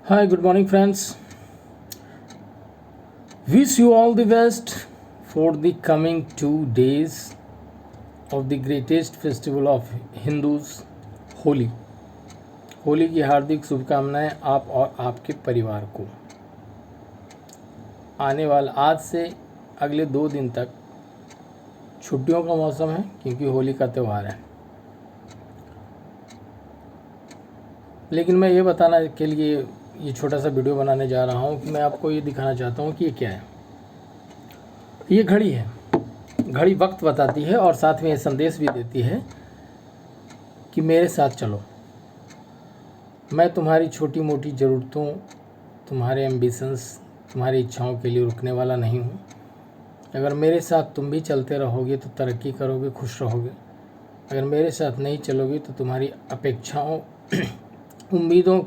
Hi, good morning, friends. Wish you all the best for the coming 2 days of the greatest festival of Hindus, Holi. Holi की हार्दिक शुभकामनाएं आप और आपके परिवार को। आने वाला आज से अगले 2 दिन तक छुट्टियों का मौसम है क्योंकि होली का त्यौहार है। लेकिन मैं ये बताना के लिए ये छोटा सा वीडियो बनाने जा रहा हूँ कि मैं आपको ये दिखाना चाहता हूँ कि ये क्या है। ये घड़ी है। घड़ी वक्त बताती है और साथ में ये संदेश भी देती है कि मेरे साथ चलो। मैं तुम्हारी छोटी मोटी ज़रूरतों, तुम्हारे एम्बिशंस, तुम्हारी इच्छाओं के लिए रुकने वाला नहीं हूँ। अगर मेरे साथ तुम भी चलते रहोगे तो तरक्की करोगे, खुश रहोगे। अगर मेरे साथ नहीं चलोगे तो तुम्हारी अपेक्षाओं उम्मीदों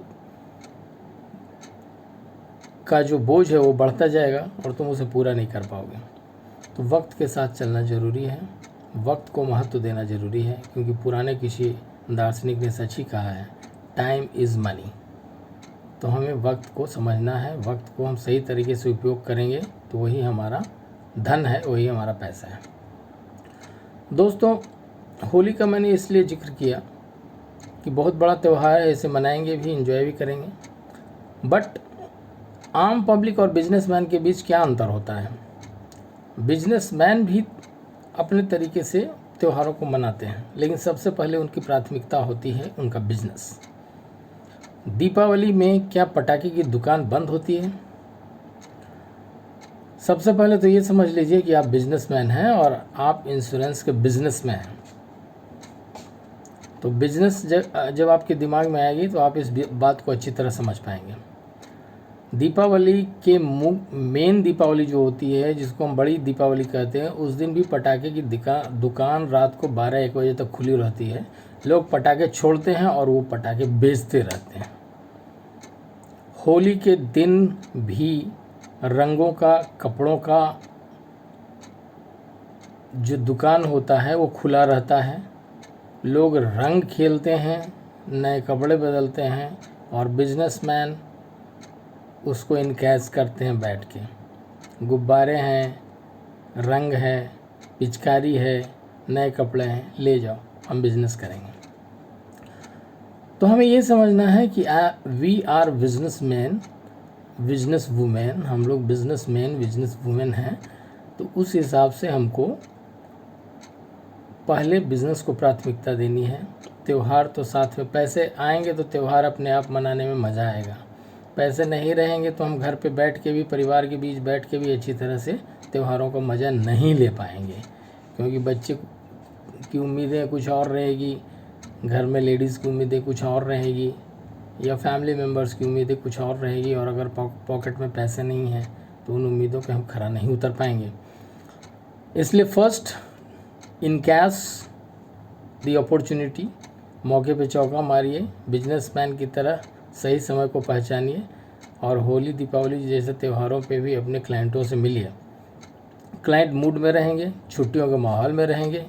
का जो बोझ है वो बढ़ता जाएगा और तुम उसे पूरा नहीं कर पाओगे। तो वक्त के साथ चलना ज़रूरी है, वक्त को महत्व देना ज़रूरी है, क्योंकि पुराने किसी दार्शनिक ने सच ही कहा है, टाइम इज़ मनी। तो हमें वक्त को समझना है, वक्त को हम सही तरीके से उपयोग करेंगे तो वही हमारा धन है, वही हमारा पैसा है। दोस्तों, होली का मैंने इसलिए जिक्र किया कि बहुत बड़ा त्यौहार है, इसे मनाएंगे भी, एंजॉय भी करेंगे। बट आम पब्लिक और बिजनेसमैन के बीच क्या अंतर होता है? बिजनेसमैन भी अपने तरीके से त्योहारों को मनाते हैं, लेकिन सबसे पहले उनकी प्राथमिकता होती है उनका बिजनेस। दीपावली में क्या पटाखे की दुकान बंद होती है? सबसे पहले तो ये समझ लीजिए कि आप बिजनेसमैन हैं और आप इंश्योरेंस के बिजनेस में हैं। तो बिजनेस जब आपके दिमाग में आएगी तो आप इस बात को अच्छी तरह समझ पाएंगे। दीपावली के मेन दीपावली जो होती है, जिसको हम बड़ी दीपावली कहते हैं, उस दिन भी पटाखे की दुकान रात को 12-1 बजे तक खुली रहती है। लोग पटाखे छोड़ते हैं और वो पटाखे बेचते रहते हैं। होली के दिन भी रंगों का, कपड़ों का जो दुकान होता है वो खुला रहता है। लोग रंग खेलते हैं, नए कपड़े बदलते हैं और बिजनेसमैन उसको इनकैश करते हैं बैठ के। गुब्बारे हैं, रंग है, पिचकारी है, नए कपड़े हैं, ले जाओ, हम बिजनेस करेंगे। तो हमें ये समझना है कि we are businessman, business women. हम लोग बिजनेसमैन, बिजनेस वुमेन हैं। तो उस हिसाब से हमको पहले बिजनेस को प्राथमिकता देनी है। त्यौहार तो साथ में, पैसे आएंगे तो त्यौहार अपने आप मनाने में मज़ा आएगा। पैसे नहीं रहेंगे तो हम घर पे बैठ के भी, परिवार के बीच बैठ के भी अच्छी तरह से त्योहारों का मज़ा नहीं ले पाएंगे, क्योंकि बच्चे की उम्मीदें कुछ और रहेगी, घर में लेडीज़ की उम्मीदें कुछ और रहेगी, या फैमिली मेम्बर्स की उम्मीदें कुछ और रहेगी। और अगर पॉकेट में पैसे नहीं हैं तो उन उम्मीदों पे हम खरा नहीं उतर पाएंगे। इसलिए first in cash the opportunity, मौके पे चौका मारिए, बिजनेसमैन की तरह सही समय को पहचानिए और होली, दीपावली जैसे त्योहारों पे भी अपने क्लाइंटों से मिलिए। क्लाइंट मूड में रहेंगे, छुट्टियों के माहौल में रहेंगे,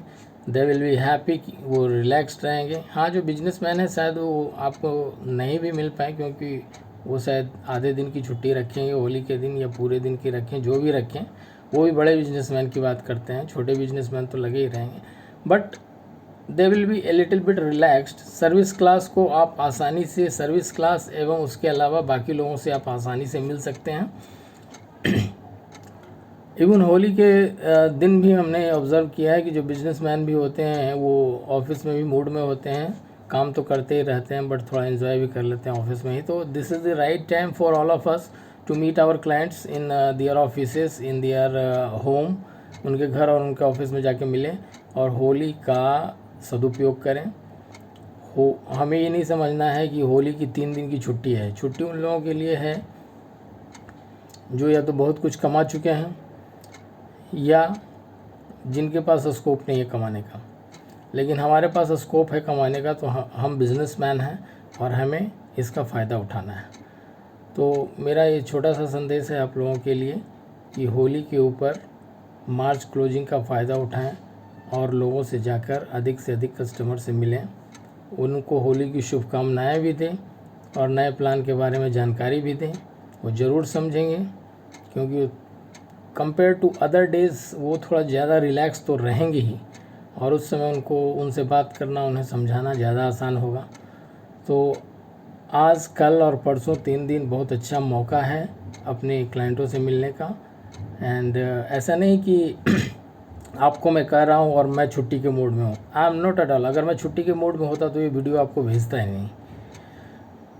दे विल बी हैप्पी, वो रिलैक्स्ड रहेंगे। हाँ, जो बिजनेसमैन है शायद वो आपको नहीं भी मिल पाए, क्योंकि वो शायद आधे दिन की छुट्टी रखेंगे होली के दिन, या पूरे दिन की रखें, जो भी रखें। वो भी बड़े बिजनेसमैन की बात करते हैं, छोटे बिजनेसमैन तो लगे ही रहेंगे। But they will be a little bit relaxed. Service class को आप आसानी से, सर्विस क्लास एवं उसके अलावा बाकी लोगों से आप आसानी से मिल सकते हैं। इवन होली के दिन भी हमने ऑब्ज़र्व किया है कि जो बिजनेसमैन भी होते हैं वो ऑफिस में भी मूड में होते हैं, काम तो करते ही रहते हैं बट थोड़ा एंजॉय भी कर लेते हैं ऑफिस में ही। तो this is the right time for all of us to meet our clients in their offices, in their home. उनके घर और उनके ऑफिस में जाके मिलें और होली का सदुपयोग करें। हमें ये नहीं समझना है कि होली की 3 दिन की छुट्टी है। छुट्टी उन लोगों के लिए है जो या तो बहुत कुछ कमा चुके हैं या जिनके पास स्कोप नहीं है कमाने का। लेकिन हमारे पास स्कोप है कमाने का, तो हम बिजनेसमैन हैं और हमें इसका फ़ायदा उठाना है। तो मेरा ये छोटा सा संदेश है आप लोगों के लिए कि होली के ऊपर मार्च क्लोजिंग का फ़ायदा उठाएं और लोगों से जाकर अधिक से अधिक कस्टमर से मिलें, उनको होली की शुभकामनाएं भी दें और नए प्लान के बारे में जानकारी भी दें, वो ज़रूर समझेंगे, क्योंकि कंपेयर टू अदर डेज़ वो थोड़ा ज़्यादा रिलैक्स तो रहेंगे ही, और उस समय उनसे बात करना, उन्हें समझाना ज़्यादा आसान होगा। तो आज, कल और परसों 3 दिन बहुत अच्छा मौका है अपने क्लाइंटों से मिलने का। एंड ऐसा नहीं कि आपको मैं कह रहा हूँ और मैं छुट्टी के मूड में हूँ, I am not at all. अगर मैं छुट्टी के मूड में होता तो ये वीडियो आपको भेजता ही नहीं,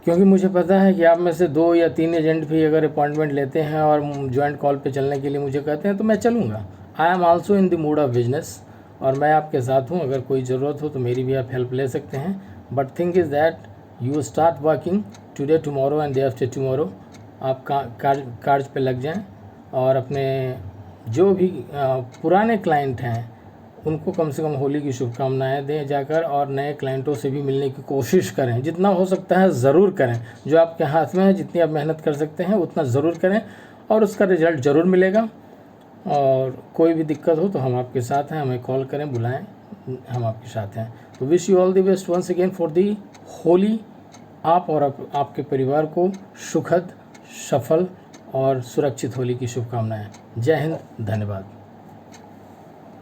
क्योंकि मुझे पता है कि आप में से 2 या 3 एजेंट भी अगर अपॉइंटमेंट लेते हैं और जॉइंट कॉल पे चलने के लिए मुझे कहते हैं तो मैं चलूँगा। I am also in the mood off business, और मैं आपके साथ हूँ। अगर कोई ज़रूरत हो तो मेरी भी आप हेल्प ले सकते हैं। But thing is that you start working today, tomorrow and day after tomorrow. आप कार्य पे लग जाएं, और अपने जो भी पुराने क्लाइंट हैं उनको कम से कम होली की शुभकामनाएं दें जाकर, और नए क्लाइंटों से भी मिलने की कोशिश करें। जितना हो सकता है ज़रूर करें, जो आपके हाथ में है, जितनी आप मेहनत कर सकते हैं उतना ज़रूर करें, और उसका रिज़ल्ट ज़रूर मिलेगा। और कोई भी दिक्कत हो तो हम आपके साथ हैं, हमें कॉल करें, बुलाएं, हम आपके साथ हैं। तो wish you all the best once again for the Holi. आप और आपके परिवार को सुखद, सफल और सुरक्षित होली की शुभकामनाएं। जय हिंद, धन्यवाद।